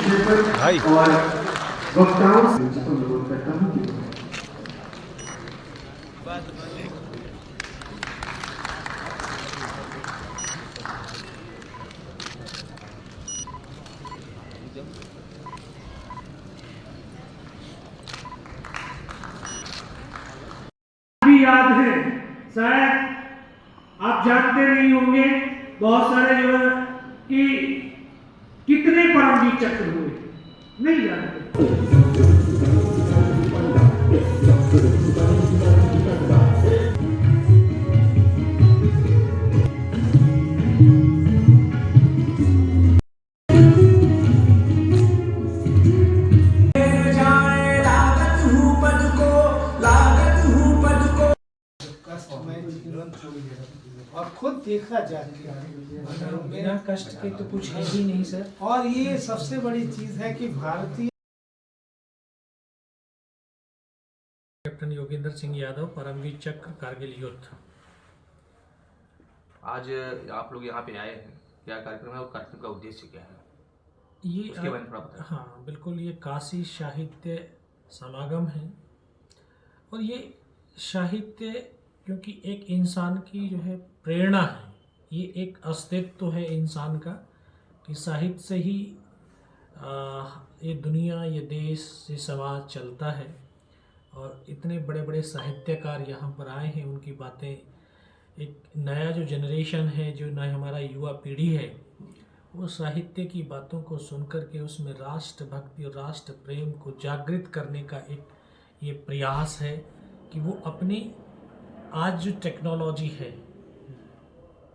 भाई और वक्ताओं से अनुरोध करता हूँ कि भी याद है, शायद आप जानते नहीं होंगे, बहुत सारे जो है कि कितने परमवीर चक्र हुए नहीं जानते। और खुद देखा जाके बिना कष्ट के तो कुछ है ही नहीं सर। और ये सबसे बड़ी चीज है कि भारतीय कैप्टन योगेंद्र सिंह यादव, परमवीर चक्र, कारगिल युद्ध। आज आप लोग यहाँ पे आए हैं, क्या कार्यक्रम है और कार्यक्रम का उद्देश्य क्या है, ये उसके बारे में थोड़ा बताएं। हाँ बिल्कुल, ये काशी साहित्य समागम है। और ये साहित्य क्योंकि एक इंसान की जो है प्रेरणा है, ये एक अस्तित्व है इंसान का कि साहित्य से ही ये दुनिया, ये देश, ये समाज चलता है। और इतने बड़े बड़े साहित्यकार यहाँ पर आए हैं, उनकी बातें, एक नया जो जनरेशन है, जो नया हमारा युवा पीढ़ी है, वो साहित्य की बातों को सुनकर के उसमें राष्ट्रभक्ति और राष्ट्र प्रेम को जागृत करने का एक ये प्रयास है कि वो अपनी आज जो टेक्नोलॉजी है,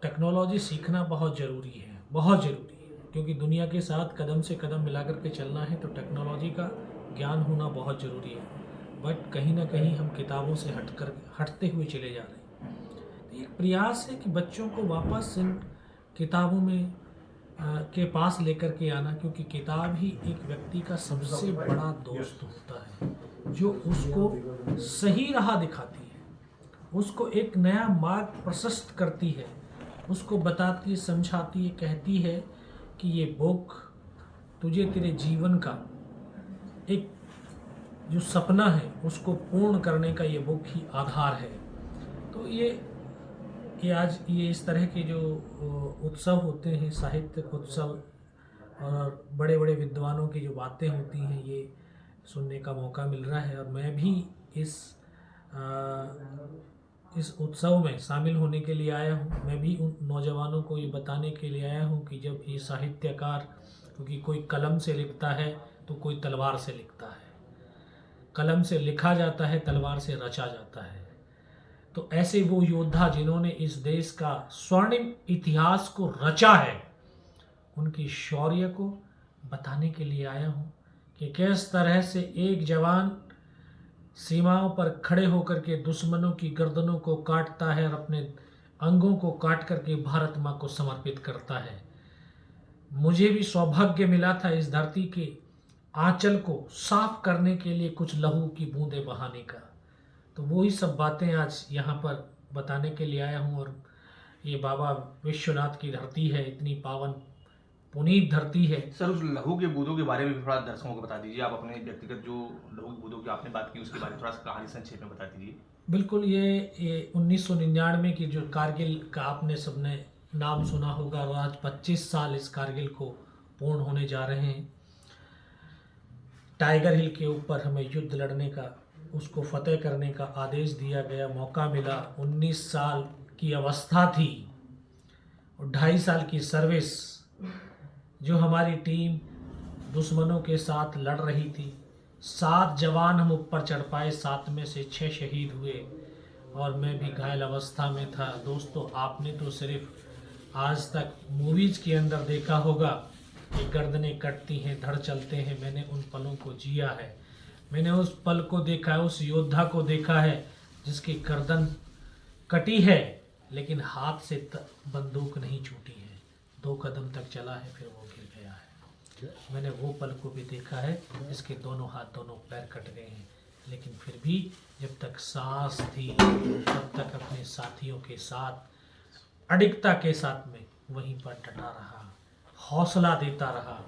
टेक्नोलॉजी सीखना बहुत ज़रूरी है, बहुत ज़रूरी है, क्योंकि दुनिया के साथ कदम से कदम मिला करके चलना है तो टेक्नोलॉजी का ज्ञान होना बहुत ज़रूरी है। बट कहीं ना कहीं हम किताबों से हटते हुए चले जा रहे हैं। तो एक प्रयास है कि बच्चों को वापस इन किताबों में के पास लेकर के आना, क्योंकि किताब ही एक व्यक्ति का सबसे बड़ा दोस्त होता है, जो उसको सही राह दिखाती है, उसको एक नया मार्ग प्रशस्त करती है, उसको बताती है, समझाती है, कहती है कि ये बुक तुझे तेरे जीवन का एक जो सपना है उसको पूर्ण करने का ये बुक ही आधार है। तो ये आज ये इस तरह के जो उत्सव होते हैं, साहित्यिक उत्सव, और बड़े बड़े विद्वानों की जो बातें होती हैं, ये सुनने का मौका मिल रहा है। और मैं भी इस उत्सव में शामिल होने के लिए आया हूँ। मैं भी उन नौजवानों को ये बताने के लिए आया हूँ कि जब ये साहित्यकार, क्योंकि कोई कलम से लिखता है तो कोई तलवार से लिखता है, कलम से लिखा जाता है, तलवार से रचा जाता है। तो ऐसे वो योद्धा जिन्होंने इस देश का स्वर्णिम इतिहास को रचा है, उनकी शौर्य को बताने के लिए आया हूँ कि किस तरह से एक जवान सीमाओं पर खड़े होकर के दुश्मनों की गर्दनों को काटता है और अपने अंगों को काट करके भारत माँ को समर्पित करता है। मुझे भी सौभाग्य मिला था इस धरती के आंचल को साफ करने के लिए कुछ लहू की बूंदें बहाने का। तो वही सब बातें आज यहाँ पर बताने के लिए आया हूँ। और ये बाबा विश्वनाथ की धरती है, इतनी पावन पुनीत धरती है। सर, उस लहू के बूंदों के बारे में भी थोड़ा दर्शकों को बता दीजिए। आप अपने व्यक्तिगत जो लहू के बूंदों की आपने बात की उसके बारे में थोड़ा सा कहानी संक्षेप में बता दीजिए। बिल्कुल, ये 1999 की जो कारगिल का आपने सबने नाम सुना होगा, और आज 25 साल इस कारगिल को पूर्ण होने जा रहे हैं। टाइगर हिल के ऊपर हमें युद्ध लड़ने का, उसको फतेह करने का आदेश दिया गया, मौका मिला। 19 साल की अवस्था थी और 2.5 साल की सर्विस, जो हमारी टीम दुश्मनों के साथ लड़ रही थी। 7 जवान हम ऊपर चढ़ पाए, 7 में से 6 शहीद हुए और मैं भी घायल अवस्था में था। दोस्तों, आपने तो सिर्फ आज तक मूवीज़ के अंदर देखा होगा कि गर्दनें कटती हैं, धड़ चलते हैं। मैंने उन पलों को जिया है, मैंने उस पल को देखा है, उस योद्धा को देखा है जिसकी गर्दन कटी है लेकिन हाथ से बंदूक नहीं छूटी है। 2 कदम तक चला है, फिर वो गिर गया है। मैंने वो पल को भी देखा है जिसके दोनों हाथ, दोनों पैर कट गए हैं, लेकिन फिर भी जब तक सांस थी तब तक अपने साथियों के साथ अडिगता के साथ में वहीं पर डटा रहा, हौसला देता रहा।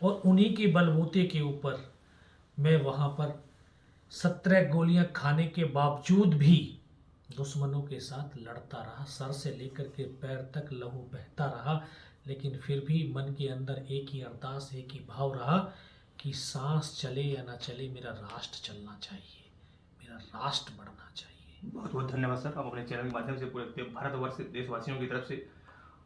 और उन्हीं के बलबूते के ऊपर मैं वहाँ पर 17 गोलियां खाने के बावजूद भी दुश्मनों के साथ लड़ता रहा, सर से लेकर के पैर तक लहू बहता रहा, लेकिन फिर भी मन के अंदर एक ही अरदास, एक ही भाव रहा कि सांस चले या ना चले, मेरा राष्ट्र चलना चाहिए, मेरा राष्ट्र बढ़ना चाहिए। बहुत बहुत धन्यवाद सर, आप अपने चैनल के माध्यम से पूरे भारतवर्ष देशवासियों की तरफ से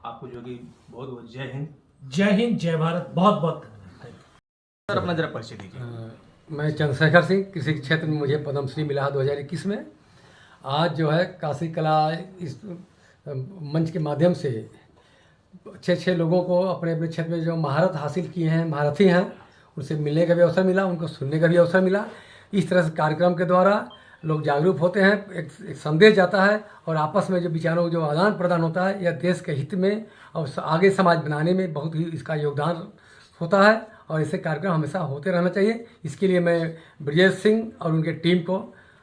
आपको जो कि बहुत बहुत जय हिंद। जय हिंद, जय भारत, बहुत बहुत धन्यवाद। सर अपना जरा परिचय दीजिए। मैं चंद्रशेखर सिंह, कृषि के क्षेत्र में मुझे पद्मश्री मिला है 2021 में। आज जो है काशी कला इस मंच के माध्यम से 6 लोगों को अपने अपने क्षेत्र में जो महारत हासिल किए हैं, महारथी हैं, उनसे मिलने का भी अवसर मिला, उनको सुनने का भी अवसर मिला। इस तरह से कार्यक्रम के द्वारा लोग जागरूक होते हैं, एक संदेश जाता है और आपस में जो विचारों का जो आदान प्रदान होता है, यह देश के हित में और आगे समाज बनाने में बहुत ही इसका योगदान होता है और ऐसे कार्यक्रम हमेशा होते रहना चाहिए। इसके लिए मैं ब्रजेश सिंह और उनके टीम को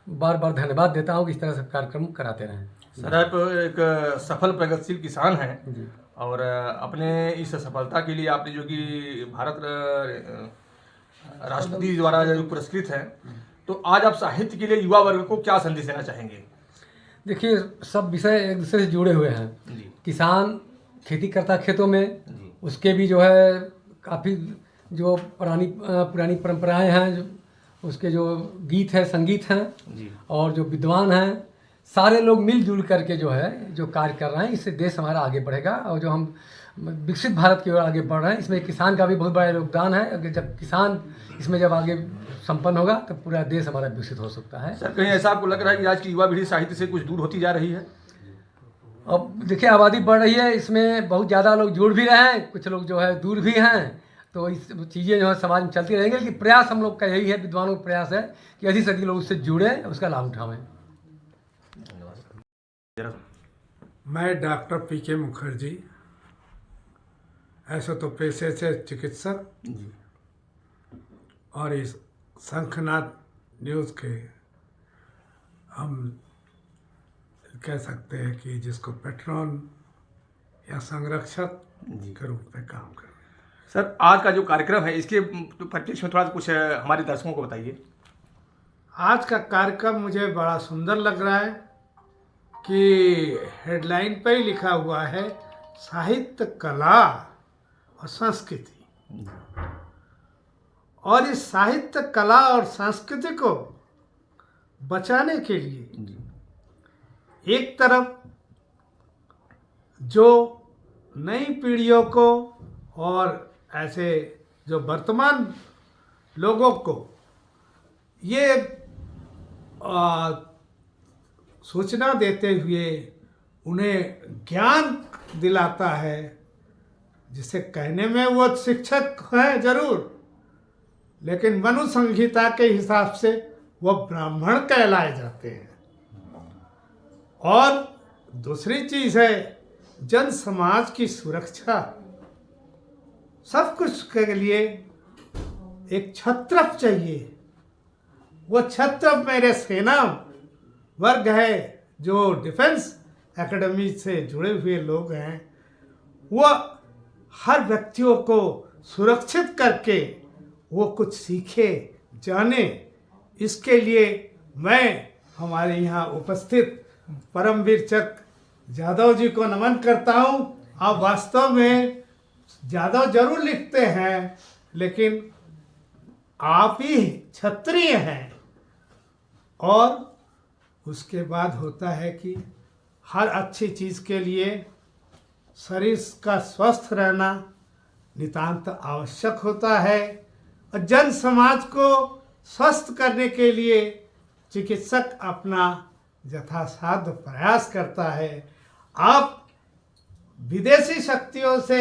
बार बार धन्यवाद देता हूँ कि इस तरह से कार्यक्रम कराते रहें। सर आप एक सफल प्रगतिशील किसान हैं और अपने इस सफलता के लिए आपने जो कि भारत राष्ट्रपति द्वारा जो पुरस्कृत हैं, तो आज आप साहित्य के लिए युवा वर्ग को क्या संदेश देना चाहेंगे? देखिए, सब विषय एक दूसरे से जुड़े हुए हैं। जी। किसान खेती करता खेतों में, जी। उसके भी जो है काफ़ी जो पुरानी परंपराएं हैं, जो उसके जो गीत हैं, संगीत हैं, जी। और जो विद्वान हैं, सारे लोग मिलजुल करके जो है जो कार्य कर रहे हैं, इससे देश हमारा आगे बढ़ेगा और जो हम विकसित भारत की ओर आगे बढ़ रहे हैं, इसमें किसान का भी बहुत बड़ा योगदान है। अगर जब किसान इसमें जब आगे संपन्न होगा तो पूरा देश हमारा विकसित हो सकता है। सर कहीं ऐसा आपको लग रहा है कि आज की युवा पीढ़ी साहित्य से कुछ दूर होती जा रही है? अब देखिए, आबादी बढ़ रही है, इसमें बहुत ज़्यादा लोग जुड़ भी रहे हैं, कुछ लोग जो है दूर भी हैं, तो इस चीज़ें जो है समाज में चलती रहेंगी। लेकिन प्रयास हम लोग का यही है, विद्वानों का प्रयास है कि अधिक से अधिक लोग उससे जुड़ें, उसका लाभ उठावें। मैं डॉक्टर पी.के. मुखर्जी, ऐसे तो पेशे से चिकित्सक और इस शंखनाद न्यूज़ के हम कह सकते हैं कि जिसको पैट्रॉन या संरक्षक के रूप में काम कर रहे हैं। सर आज का जो कार्यक्रम है इसके परिप्रेक्ष्य में थोड़ा कुछ हमारे दर्शकों को बताइए। आज का कार्यक्रम मुझे बड़ा सुंदर लग रहा है कि हेडलाइन पर ही लिखा हुआ है साहित्य, कला और संस्कृति। और इस साहित्य, कला और संस्कृति को बचाने के लिए एक तरफ जो नई पीढ़ियों को और ऐसे जो वर्तमान लोगों को ये सूचना देते हुए उन्हें ज्ञान दिलाता है, जिसे कहने में वो शिक्षक हैं जरूर, लेकिन मनु संहिता के हिसाब से वो ब्राह्मण कहलाए जाते हैं। और दूसरी चीज़ है जन समाज की सुरक्षा। सब कुछ के लिए एक छत्रप चाहिए। वो छत्रप मेरे सेना वर्ग है, जो डिफेंस एकेडमी से जुड़े हुए लोग हैं। वो हर व्यक्तियों को सुरक्षित करके वो कुछ सीखे, जाने। इसके लिए मैं हमारे यहाँ उपस्थित परमवीर चक यादव जी को नमन करता हूँ। आप वास्तव में यादव जरूर लिखते हैं, लेकिन आप ही क्षत्रिय हैं। और उसके बाद होता है कि हर अच्छी चीज़ के लिए शरीर का स्वस्थ रहना नितांत आवश्यक होता है। और जन समाज को स्वस्थ करने के लिए चिकित्सक अपना यथासाध्य प्रयास करता है। आप विदेशी शक्तियों से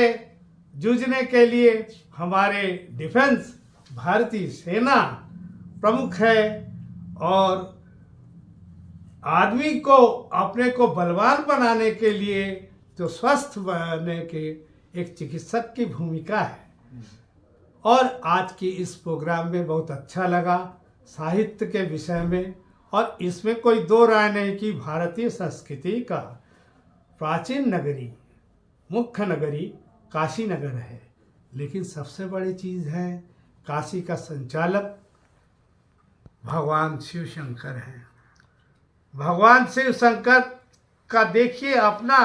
जूझने के लिए हमारे डिफेंस भारतीय सेना प्रमुख है। और आदमी को अपने को बलवान बनाने के लिए जो स्वस्थ बनने के एक चिकित्सक की भूमिका है। और आज की इस प्रोग्राम में बहुत अच्छा लगा साहित्य के विषय में। और इसमें कोई दो राय नहीं कि भारतीय संस्कृति का प्राचीन नगरी, मुख्य नगरी काशी नगर है, लेकिन सबसे बड़ी चीज़ है काशी का संचालक भगवान शिव शंकर हैं। भगवान शिव शंकर का देखिए अपना,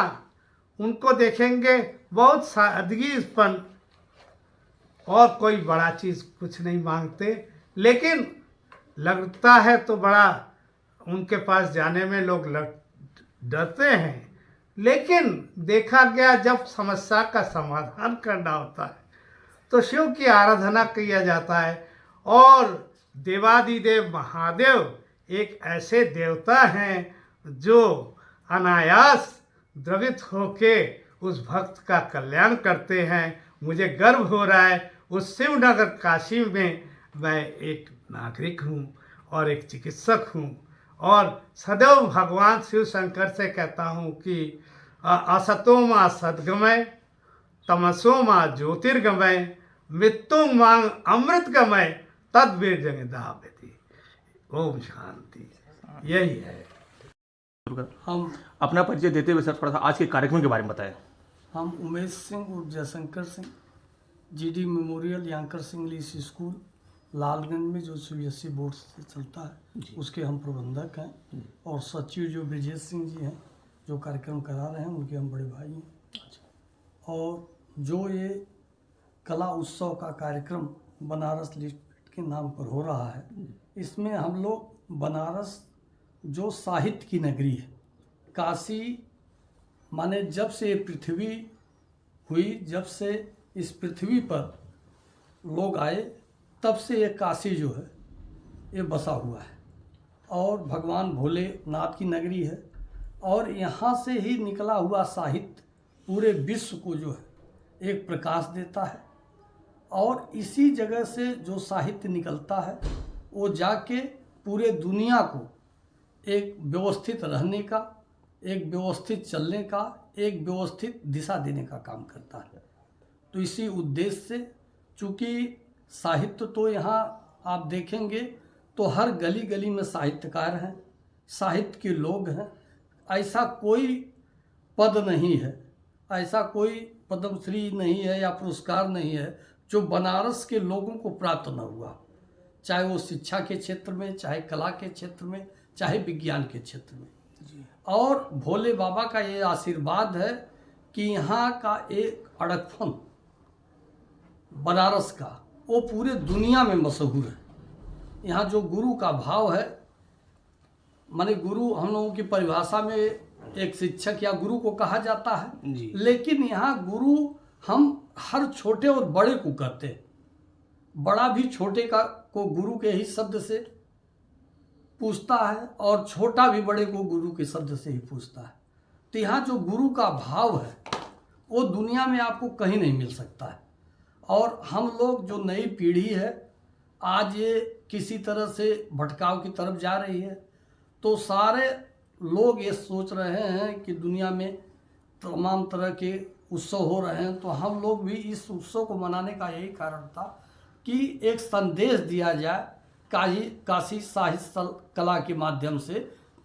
उनको देखेंगे बहुत सादगीपन, और कोई बड़ा चीज़ कुछ नहीं मांगते, लेकिन लगता है तो बड़ा उनके पास जाने में लोग डरते हैं। लेकिन देखा गया जब समस्या का समाधान करना होता है तो शिव की आराधना किया जाता है। और देवादिदेव महादेव एक ऐसे देवता हैं जो अनायास द्रवित होके उस भक्त का कल्याण करते हैं। मुझे गर्व हो रहा है उस शिवनगर काशी में मैं एक नागरिक हूँ और एक चिकित्सक हूँ, और सदैव भगवान शिव शंकर से कहता हूँ कि असतो मां सद्गमय, तमसो मां ज्योतिर्गमय, मृत्यु मां अमृतगमय, तद्वीर जगदावती। ओम शांति। यही है। हम अपना परिचय देते हुए सर थोड़ा सा आज के कार्यक्रम के बारे में बताएं। हम उमेश सिंह उर्फ जयशंकर सिंह, जीडी मेमोरियल यांकर सिंह इंग्लिश स्कूल लालगंज में जो सीबीएसई बोर्ड से चलता है उसके हम प्रबंधक हैं, और सचिव जो ब्रिजेश सिंह जी हैं जो कार्यक्रम करा रहे हैं उनके हम बड़े भाई हैं। और जो ये कला उत्सव का कार्यक्रम बनारस लिटरेट के नाम पर हो रहा है, इसमें हम लोग बनारस जो साहित्य की नगरी है, काशी माने जब से ये पृथ्वी हुई, जब से इस पृथ्वी पर लोग आए, तब से ये काशी जो है ये बसा हुआ है और भगवान भोलेनाथ की नगरी है। और यहाँ से ही निकला हुआ साहित्य पूरे विश्व को जो है एक प्रकाश देता है, और इसी जगह से जो साहित्य निकलता है वो जाके पूरे दुनिया को एक व्यवस्थित रहने का, एक व्यवस्थित चलने का, एक व्यवस्थित दिशा देने का काम करता है। तो इसी उद्देश्य से, चूँकि साहित्य तो यहाँ आप देखेंगे तो हर गली गली में साहित्यकार हैं, साहित्य के लोग हैं। ऐसा कोई पद नहीं है, ऐसा कोई पद्मश्री नहीं है या पुरस्कार नहीं है जो बनारस के लोगों को प्राप्त न हुआ, चाहे वो शिक्षा के क्षेत्र में, चाहे कला के क्षेत्र में, चाहे विज्ञान के क्षेत्र में। और भोले बाबा का ये आशीर्वाद है कि यहाँ का एक अड़कफन बनारस का वो पूरे दुनिया में मशहूर है। यहाँ जो गुरु का भाव है, माने गुरु हम लोगों की परिभाषा में एक शिक्षक या गुरु को कहा जाता है जी। लेकिन यहाँ गुरु हम हर छोटे और बड़े को कहते हैं। बड़ा भी छोटे का को गुरु के ही शब्द से पूछता है और छोटा भी बड़े को गुरु के शब्द से ही पूछता है। तो यहाँ जो गुरु का भाव है वो दुनिया में आपको कहीं नहीं मिल सकता है। और हम लोग जो नई पीढ़ी है आज ये किसी तरह से भटकाव की तरफ जा रही है, तो सारे लोग ये सोच रहे हैं कि दुनिया में तमाम तरह के उत्सव हो रहे हैं, तो हम लोग भी इस उत्सव को मनाने का यही कारण था कि एक संदेश दिया जाए काशी साहित्य कला के माध्यम से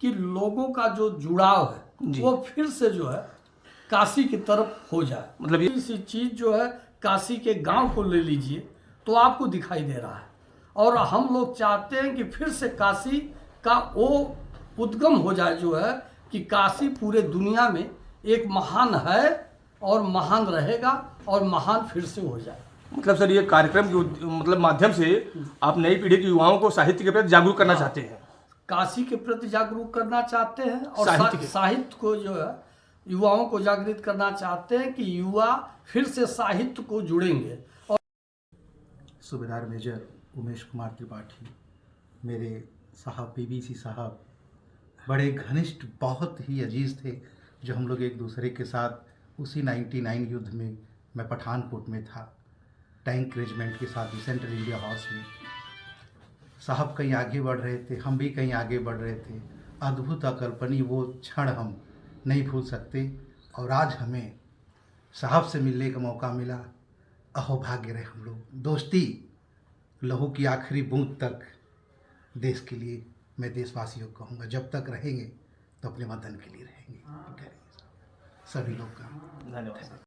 कि लोगों का जो जुड़ाव है वो फिर से जो है काशी की तरफ हो जाए। मतलब ये इसी चीज़ जो है काशी के गांव को ले लीजिए तो आपको दिखाई दे रहा है, और हम लोग चाहते हैं कि फिर से काशी का वो उद्गम हो जाए जो है कि काशी पूरे दुनिया में एक महान है और महान रहेगा और महान फिर से हो जाए। मतलब सर ये कार्यक्रम के मतलब माध्यम से आप नई पीढ़ी के युवाओं को साहित्य के प्रति जागरूक करना चाहते हैं, काशी के प्रति जागरूक करना चाहते हैं और साहित्य साहित्य को जो है युवाओं को जागृत करना चाहते हैं कि युवा फिर से साहित्य को जुड़ेंगे। और सूबेदार मेजर उमेश कुमार त्रिपाठी, मेरे साहब पीबीसी साहब बड़े घनिष्ठ, बहुत ही अजीज थे, जो हम लोग एक दूसरे के साथ उसी 99 युद्ध में मैं पठानकोट में था, टैंक रेजिमेंट के साथ सेंट्रल इंडिया हाउस में। साहब कहीं आगे बढ़ रहे थे, हम भी कहीं आगे बढ़ रहे थे। अद्भुत अकल्पनीय वो क्षण हम नहीं भूल सकते, और आज हमें साहब से मिलने का मौका मिला। अहोभाग्य रहे हम लोग। दोस्ती लहू की आखिरी बूंद तक देश के लिए मैं देशवासियों को कहूँगा, जब तक रहेंगे तो अपने वतन के लिए रहेंगे। सभी लोग का धन्यवाद।